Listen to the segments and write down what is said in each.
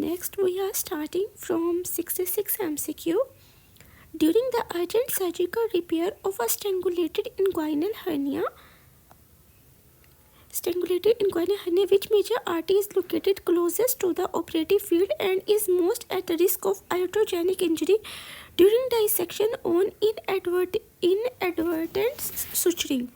next we are starting from 66 MCQ. During the urgent surgical repair of a strangulated inguinal hernia, which major artery is located closest to the operative field and is most at the risk of iatrogenic injury during dissection on inadvertent suturing.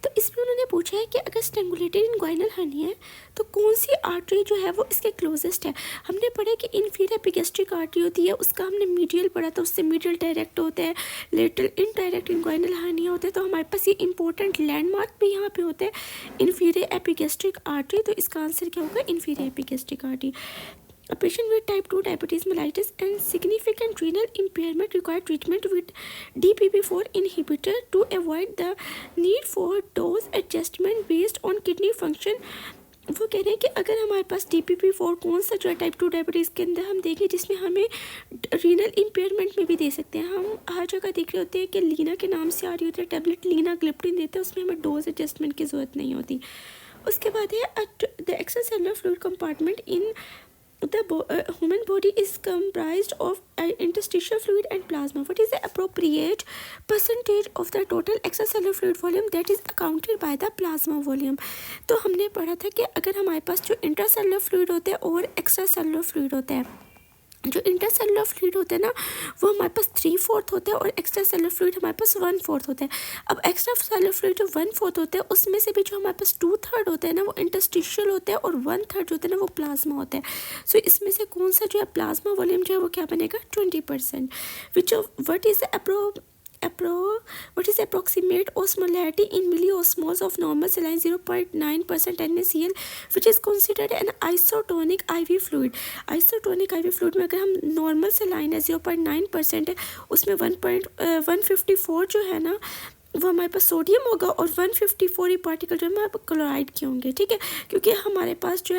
तो इसमें उन्होंने पूछा है कि अगर strangulated inguinal hernia है तो कौन सी आर्टरी जो है वो इसके क्लोजेस्ट है। हमने पढ़ा कि इन्फीरियर एपिगैस्ट्रिक आर्टरी होती है, उसका हमने मीडियल पढ़ा तो उससे मीडियल डायरेक्ट होता है, लेटरल इनडायरेक्ट इंग्वाइनल हर्निया होता है। तो हमारे पास ये इंपॉर्टेंट लैंडमार्क भी यहाँ पे होते हैं इन्फीरियर एपिगैस्ट्रिक आर्टरी। तो इसका आंसर क्या होगा, inferior epigastric artery. A patient with type 2 diabetes mellitus and significant renal impairment require treatment with DPP-4 inhibitor to avoid the need for dose adjustment based on kidney function। वो कह रहे हैं कि अगर हमारे पास DPP-4 कौन सा जो है टाइप 2 डायबिटीज़ के अंदर हम देखें जिसमें हमें रीनल इम्पेयरमेंट में भी दे सकते हैं। हम हर जगह देख रहे होते हैं कि लीना के नाम से आ रही होती है टैबलेट, लीना ग्लिप्टिन देते हैं, उसमें हमें डोज एडजस्टमेंट की ज़रूरत नहीं होती। उसके बाद है the extracellular fluid compartment in the human body is comprised of interstitial fluid and plasma. What is the appropriate percentage of the total extracellular fluid volume that is accounted by the plasma volume? तो हमने पढ़ा था कि अगर हमारे पास जो intracellular fluid होते हैं और एक्स्ट्रासेलुलर फ्लूइड होता है, जो इंटरसेलुलर फ्लूइड होता है ना वो हमारे पास 3/4 होता है और एक्स्ट्रा सेलुलर फ्लूइड हमारे पास 1/4 होता है। अब एक्स्ट्रा सेलुलर फ्लूइड जो 1/4 होता है उसमें से भी जो हमारे पास 2/3 होता है ना वो इंटरस्टिशियल होता है और 1/3 जो होता है ना वो प्लाज्मा होता है। सो इसमें से कौन सा जो है प्लाज्मा वॉल्यूम जो है वो क्या बनेगा 20%। What is approximate osmolarity in milliosmoles of normal saline 0.9% NaCl, which is considered an isotonic IV fluid। isotonic IV fluid में अगर हम नॉर्मल सेलाइन है 0.9% है, उसमें 154 जो है ना वो हमारे पास सोडियम होगा और 154 ही पार्टिकल जो है हमारे क्लोराइड के होंगे, ठीक है, क्योंकि हमारे पास जो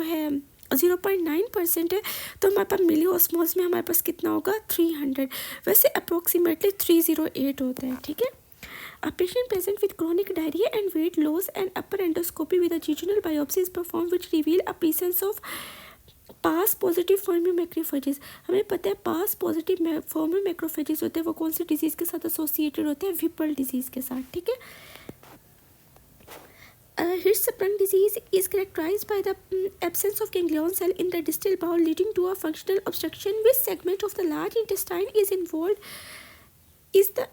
है 0.9% है तो हमारे पास मिली ऑस्मोल्स में हमारे पास कितना होगा 300, वैसे अप्रोक्सीमेटली 308 होता है, ठीक है। A patient present with chronic diarrhea and weight loss and upper endoscopy with a jejunal biopsy is performed which reveal a presence of pass positive form macrophages. हमें पता है पास पॉजिटिव फॉर्म मैक्रोफेजेस होते हैं वो कौन सी डिजीज़ के साथ associated होते हैं, विपल डिजीज़ के साथ, ठीक है। Hirschsprung disease is characterized by the absence of ganglion cell in the distal bowel leading to a functional obstruction which segment of the large intestine is involved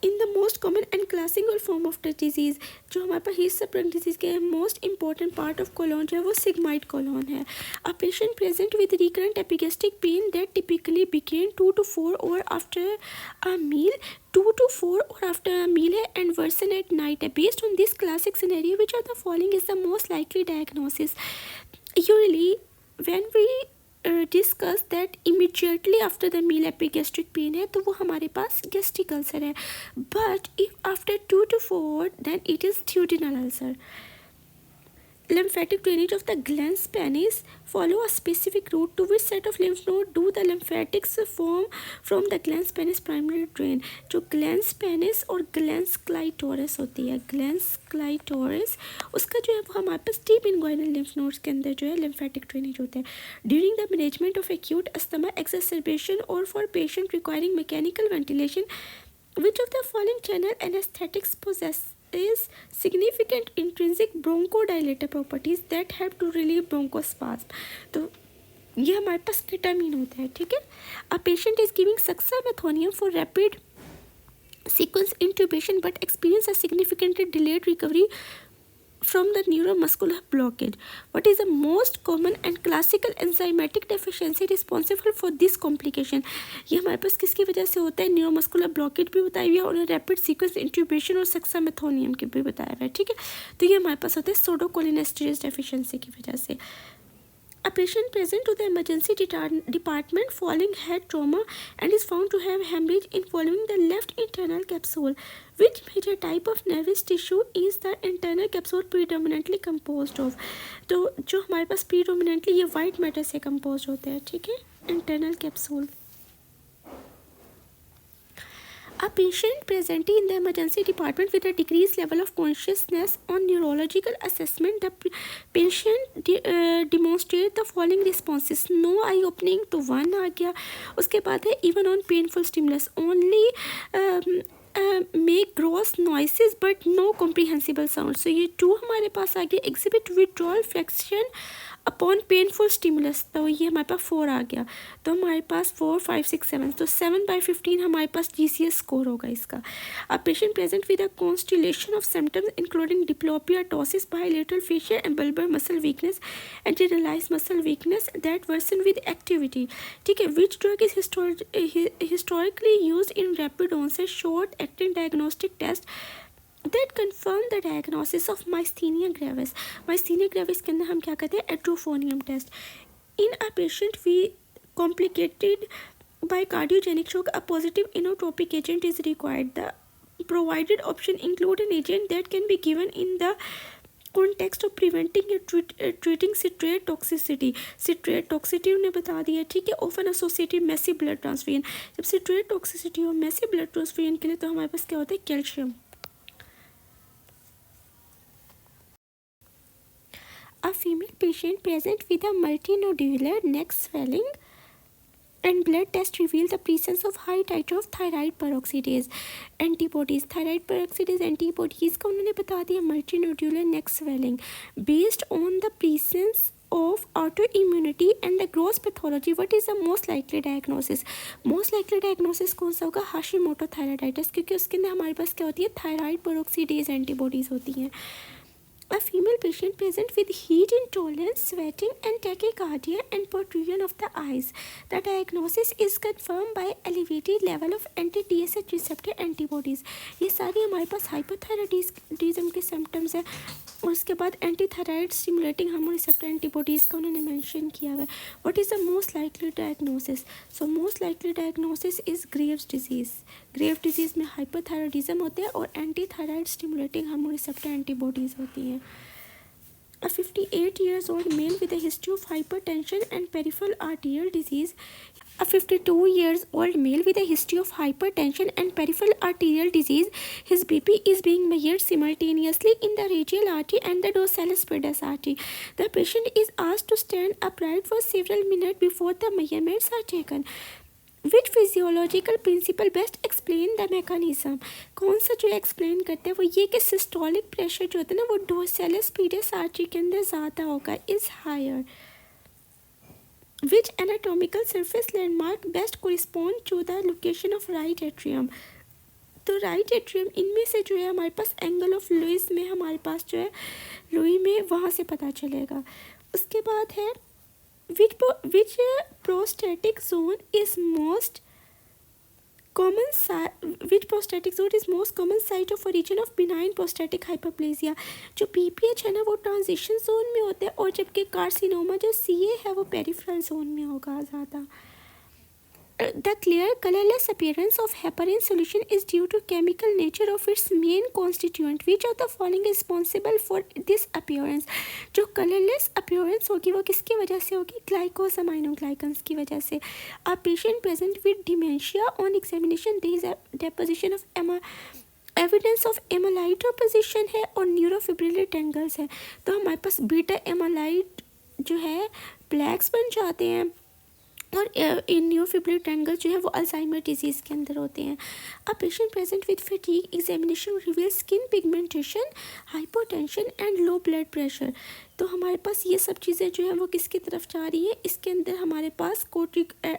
in the most common and classical form of the disease। जो हमारे पास Hirschsprung disease के most important part of colon जो है वो sigmoid colon है। A patient present with recurrent epigastric pain that typically begin 2 to 4 hours after a meal, 2 to 4 or after a meal है and worsen at night है। Based on this classic scenario, which of the following is the most likely diagnosis? Usually when we discuss that immediately after the meal epigastric pain है तो वो हमारे पास gastric ulcer है, but if after 2 to 4 then it is duodenal ulcer. Lymphatic drainage of the glans penis follow a specific route to which set of lymph node do the lymphatics form from the glans penis primary drain। जो glans penis और glans clitoris होती है, glans clitoris उसका जो है वो हमारे पास deep inguinal lymph nodes के अंदर जो है lymphatic drainage होता है। During the management of acute asthma exacerbation or for patient requiring mechanical ventilation, which of the following channel anesthetics possess is significant intrinsic bronchodilator properties that help to relieve bronchospasm? तो ये हमारे पास केटामीन होता है, ठीक है। A patient is giving succinylcholine for rapid sequence intubation but experience a significantly delayed recovery from the neuromuscular blockage. What is the most common and classical enzymatic deficiency responsible for this complication? ये हमारे पास किसकी वजह से होता है, neuromuscular blockage भी बताई हुई है और रैपिड सीक्वेंस इंट्यूबेशन और सक्सामेथोनियम की भी बताया हुआ है, ठीक है। तो ये हमारे पास होता है सोडोकोलिनेस्टेरेज डेफिशिएंसी की वजह से। A patient present to the emergency department following head trauma and is found to have hemorrhage involving the left internal capsule. Which major type of nervous tissue is the internal capsule predominantly composed of? तो जो हमारे पास predominantly ये white matter से composed होते हैं, ठीक है, internal capsule। A patient presenting in the emergency department with a decreased level of consciousness on neurological assessment, the patient demonstrate the following responses. No eye opening, तो 1 आ गया. उसके बाद है even on painful stimulus only make gross noises but no comprehensible sound. So ये 2 हमारे पास आ गया. Exhibit withdrawal fraction upon painful stimulus, तो ये हमारे पास 4 आ गया. तो हमारे पास 4 5 6 7, तो 7/15 हमारे पास GCS स्कोर होगा इसका. A patient present with a constellation of symptoms including diplopia, ptosis, bilateral facial and bulbar muscle weakness and generalised muscle weakness that worsen with activity. ठीक है. Which drug is historically used in rapid onset short acting diagnostic test that confirm the diagnosis of myasthenia gravis. myasthenia gravis के अंदर हम क्या करते हैं, एट्रोफोनियम test. in a patient we complicated by cardiogenic shock, a positive inotropic agent is required. The provided option include an agent that can be given in the context of preventing or treating citrate toxicity. citrate toxicity उन्हें बता दिया. ठीक है. often associated massive blood transfusion. जब citrate toxicity और massive blood transfusion के लिए तो हमारे पास क्या होता है, calcium. A female patient present with a multinodular neck swelling and blood test revealed the presence of high titer of thyroid peroxidase antibodies. thyroid peroxidase antibodies का उन्होंने बता दिया. multinodular neck swelling based on the presence of autoimmunity and the gross pathology. What is the most likely diagnosis? most likely diagnosis कौन सा होगा, Hashimoto thyroiditis, क्योंकि उसके अंदर हमारे पास क्या होती है, थायराइड पेरोक्सीडेज एंटीबॉडीज होती हैं. A female patient present with heat intolerance, sweating and tachycardia and protrusion of the eyes. The diagnosis is confirmed by elevated level of anti-TSH receptor antibodies. ये सारी हमारे पास हाइपोथायराइडिज्म के सिम्टम्स हैं. और उसके बाद anti thyroid stimulating hormone receptor antibodies का उन्होंने मेंशन किया हुआ है. What is the most likely diagnosis? So most likely diagnosis is Graves disease. Grave disease में हाइपोथायराइडिज्म होते हैं और anti thyroid stimulating hormone receptor antibodies होती हैं. A 58 years old male with a history of hypertension and peripheral arterial disease. A 52 years old male with a history of hypertension and peripheral arterial disease. His BP is being measured simultaneously in the radial artery and the dorsalis pedis artery. The patient is asked to stand upright for several minutes before the measurements are taken. Which physiological principle best explain the mechanism. कौन सा जो explain करते हैं वो ये कि systolic pressure जो होता है ना वो डोर्सैलिस पीडियस आर्टरी के अंदर ज़्यादा होगा, is higher. Which anatomical surface landmark best correspond to the location of right atrium. तो राइट एट्रियम इनमें से जो है हमारे पास एंगल ऑफ लुइस में हमारे पास जो है लुई में वहाँ से पता चलेगा. उसके बाद है which prostatic zone is most common site of origin of benign prostatic hyperplasia. जो PPH है ना वो ट्रांजिशन जोन में होता है और जबकि कार्सिनोमा जो CA है वो पेरिफेरल जोन में होगा ज़्यादा. The clear colorless appearance of heparin solution is due to chemical nature of its main constituent. Which of the following is responsible for this appearance? जो colorless appearance होगी वो किसकी वजह से होगी, glycosaminoglycans की वजह से. A patient present with dementia on examination there is a deposition of evidence of amyloid deposition है और न्यूरोफिब्रिलर टेंगल्स है. तो हमारे पास बीटा एमालाइट जो है प्लैक्स बन जाते हैं और इन न्यूरोफिब्रिलर टेंगल जो है वो अल्जाइमर डिजीज़ के अंदर होते हैं. अ patient present with fatigue examination reveal skin pigmentation, hypotension and low blood pressure. तो हमारे पास ये सब चीज़ें जो है वो किसकी तरफ जा रही है, इसके अंदर हमारे पास कोर्टिकल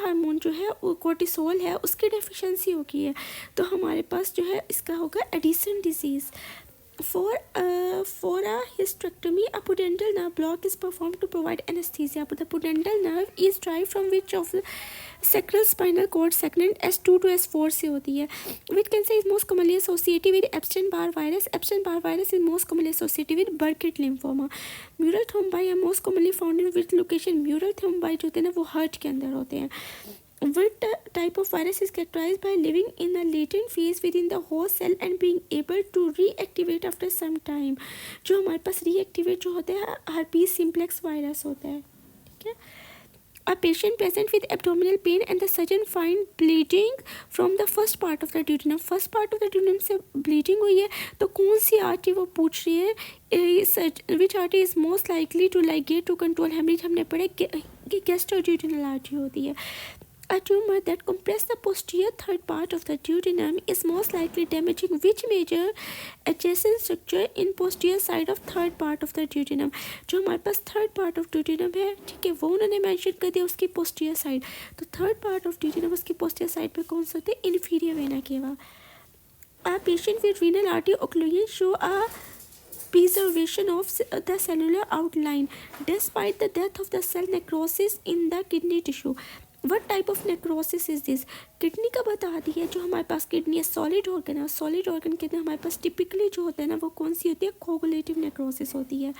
हार्मोन जो है वो कोर्टिसोल है उसकी डेफिशिएंसी होगी है. तो हमारे पास जो है इसका होगा Edison disease. For a hysterectomy, a pudendal nerve block is performed to provide anesthesia. But the pudendal nerve is derived from which of the sacral spinal cord segment S2 to S4 से होती है. Which cancer is most commonly associated with Epstein-Barr virus? Epstein-Barr virus is most commonly associated with Burkitt lymphoma. Mural thrombi are most commonly found in which location? Mural thrombi जो होते हैं ना वो heart के अंदर होते हैं. What type of virus is characterized by living in a latent phase within the host cell and being able to reactivate after some time? जो हमारे पास reactivate जो होता है herpes simplex वायरस होता है. ठीक है. A patient present with abdominal pain and the surgeon find bleeding from the first part of the duodenum. First part of the duodenum से bleeding हुई है, तो कौन सी आर्टरी वो पूछ रही है, which artery is most likely to ligate to control haemorrhage. हमने पढ़े कि गैस्ट्रोड्यूडेनल आर्टरी होती है. A tumor that compress the posterior third part of the duodenum is most likely damaging which major adjacent structure in posterior side of third part of the duodenum. जो हमारे पास third part of duodenum है, ठीक है, वो उन्होंने mention कर दिया उसकी posterior side. तो third part of duodenum उसकी posterior side पे कौन सा होता है, inferior vena cava. A patient with renal artery occlusion show a preservation of the cellular outline despite the death of the cell necrosis in the kidney tissue. What type of necrosis is this? Kidney का बता दिया, जो हमारे पास kidney है solid organ है. Solid organ कहते हैं हमारे पास टिपिकली जो होता है ना वो कौन सी होती है, कोगुलेटिव नेक्रोसिस होती है.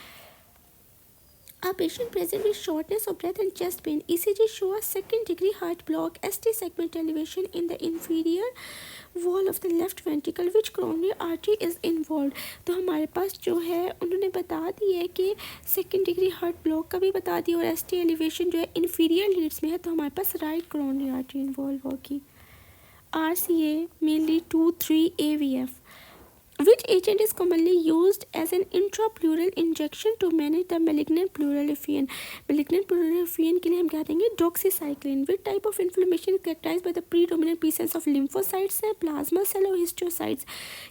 A patient present with shortness of breath and chest pain. ECG show a second degree heart block, ST segment elevation in the inferior wall of the left ventricle, which coronary artery is involved. तो हमारे पास जो है उन्होंने बता दिया है कि second degree heart block का भी बता दिया और ST एलिवेशन जो है इन्फीरियर लीड्स में है, तो हमारे पास राइट कोरोनरी आर्टरी इन्वॉल्व होगी. RCA mainly 2-3 AVF. Which agent is commonly used as an intrapleural injection to manage the malignant pleural effusion? Malignant pleural effusion के लिए हम क्या देंगे, doxycycline. Which type of inflammation is characterized by the predominant presence of lymphocytes हैं, plasma cell और histiocytes.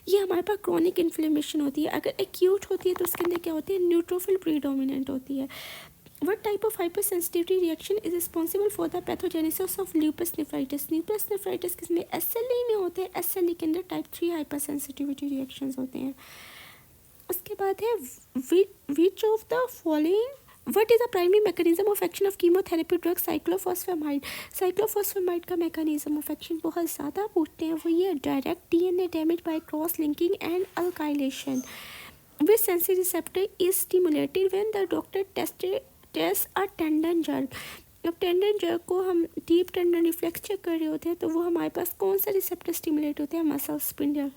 ये हमारे पास chronic inflammation होती है. अगर acute होती है तो उसके अंदर क्या होती है, neutrophil predominant होती है. What type of hypersensitivity reaction is responsible for the pathogenesis of lupus nephritis? Lupus nephritis किसमें, SLE में होते हैं. SLE के अंदर type 3 hypersensitivity reactions होते हैं. उसके बाद है which of the following, what is the primary mechanism of action of chemotherapy drug cyclophosphamide? cyclophosphamide का mechanism of action बहुत ज़्यादा पूछते हैं, वो ये direct DNA damage by cross linking and alkylation. Which sensory receptor is stimulated when the doctor tests a tendon jerk? अब tendon jerk को हम डीप टेंडन रिफ्लेक्स चेक कर रहे होते हैं तो वो हमारे पास कौन सा रिसेप्टर स्टिमुलेट होते हैं, मसल स्पिंडल.